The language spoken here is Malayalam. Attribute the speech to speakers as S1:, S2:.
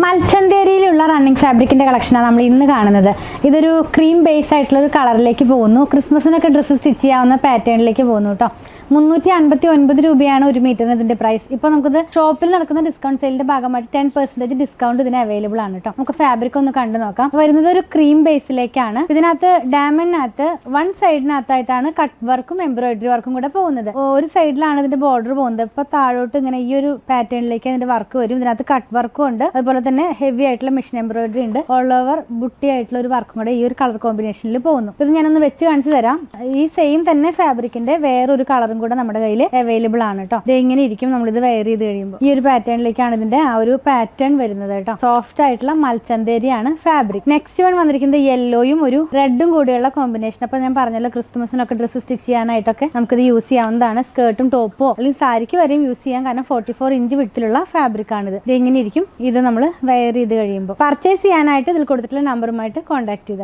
S1: മൽച്ചന്തേരിയിലുള്ള റണ്ണിങ് ഫാബ്രിക്കിന്റെ കളക്ഷനാണ് നമ്മൾ ഇന്ന് കാണുന്നത്. ഇതൊരു ക്രീം ബേസ് ആയിട്ടുള്ള ഒരു കളറിലേക്ക് പോകുന്നു. ക്രിസ്മസിനൊക്കെ ഡ്രസ്സ് സ്റ്റിച്ച് ചെയ്യാവുന്ന പാറ്റേണിലേക്ക് പോകുന്നു കേട്ടോ. 359 രൂപയാണ് 1 മീറ്ററിന് ഇതിന്റെ പ്രൈസ്. ഇപ്പോൾ നമുക്കിത് ഷോപ്പിൽ നടക്കുന്ന ഡിസ്കൗണ്ട് സെയിലിന്റെ ഭാഗമായിട്ട് 10% ഡിസ്കൗണ്ട് ഇതിന് അവൈലബിൾ ആണ് കേട്ടോ. നമുക്ക് ഫാബ്രിക് ഒന്ന് കണ്ടു നോക്കാം. വരുന്നത് ഒരു ക്രീം ബേസിലേക്കാണ്. ഇതിനകത്ത് ഡയമണ്ടിനകത്ത് വൺ സൈഡിനകത്തായിട്ടാണ് കട്ട് വർക്കും എംബ്രോയിഡറി വർക്കും കൂടെ പോകുന്നത്. ഒരു സൈഡിലാണ് ഇതിന്റെ ബോർഡർ പോകുന്നത്. ഇപ്പൊ താഴോട്ട് ഇങ്ങനെ ഈ ഒരു പാറ്റേണിലേക്ക് അതിന്റെ വർക്ക് വരും. ഇതിനകത്ത് കട്ട് വർക്കും ഉണ്ട്, അതുപോലെ തന്നെ ഹെവി ആയിട്ടുള്ള മെഷീൻ എംബ്രോയിഡറി ഉണ്ട്. ഓൾ ഓവർ ബുട്ടി ആയിട്ടുള്ള ഒരു വർക്കും കൂടെ ഈ ഒരു കളർ കോമ്പിനേഷനിൽ പോകുന്നു. ഇത് ഞാനൊന്ന് വെച്ച് കാണിച്ചു തരാം. ഈ സെയിം തന്നെ ഫാബ്രിക്കിന്റെ വേറൊരു കളറും കൂടെ നമ്മുടെ കയ്യിൽ അവൈലബിൾ ആണ് കേട്ടോ. ഇത് എങ്ങനെ ഇരിക്കും നമ്മളിത് വെയർ ചെയ്ത് കഴിയുമ്പോൾ. ഈ ഒരു പാറ്റേണിലേക്കാണ് ഇതിന്റെ ആ ഒരു പാറ്റേൺ വരുന്നത് കേട്ടോ. സോഫ്റ്റ് ആയിട്ടുള്ള മൽച്ചന്തേരിയാണ് ഫാബ്രിക്. നെക്സ്റ്റ് വൺ വന്നിരിക്കുന്നത് യെല്ലോയും ഒരു റെഡും കൂടിയുള്ള കോമ്പിനേഷൻ. അപ്പൊ ഞാൻ പറഞ്ഞല്ലോ, ക്രിസ്മസിനൊക്കെ ഡ്രസ്സ് സ്റ്റിച്ച് ചെയ്യാനായിട്ടൊക്കെ നമുക്കിത് യൂസ് ചെയ്യാവുന്നതാണ്. സ്കേർട്ടും ടോപ്പോ അല്ലെങ്കിൽ സാരിക്ക് വരെയും യൂസ് ചെയ്യാം. കാരണം 44 ഇഞ്ച് വിട്ടിലുള്ള ഫാബ്രിക് ആണിത്. ഇത് എങ്ങനെ ഇരിക്കും ഇത് നമ്മൾ വെയർ ചെയ്ത് കഴിയുമ്പോൾ. പർച്ചേസ് ചെയ്യാനായിട്ട് ഇതിൽ കൊടുത്തിട്ടുള്ള നമ്പറുമായിട്ട് കോൺടാക്ട് ചെയ്താൽ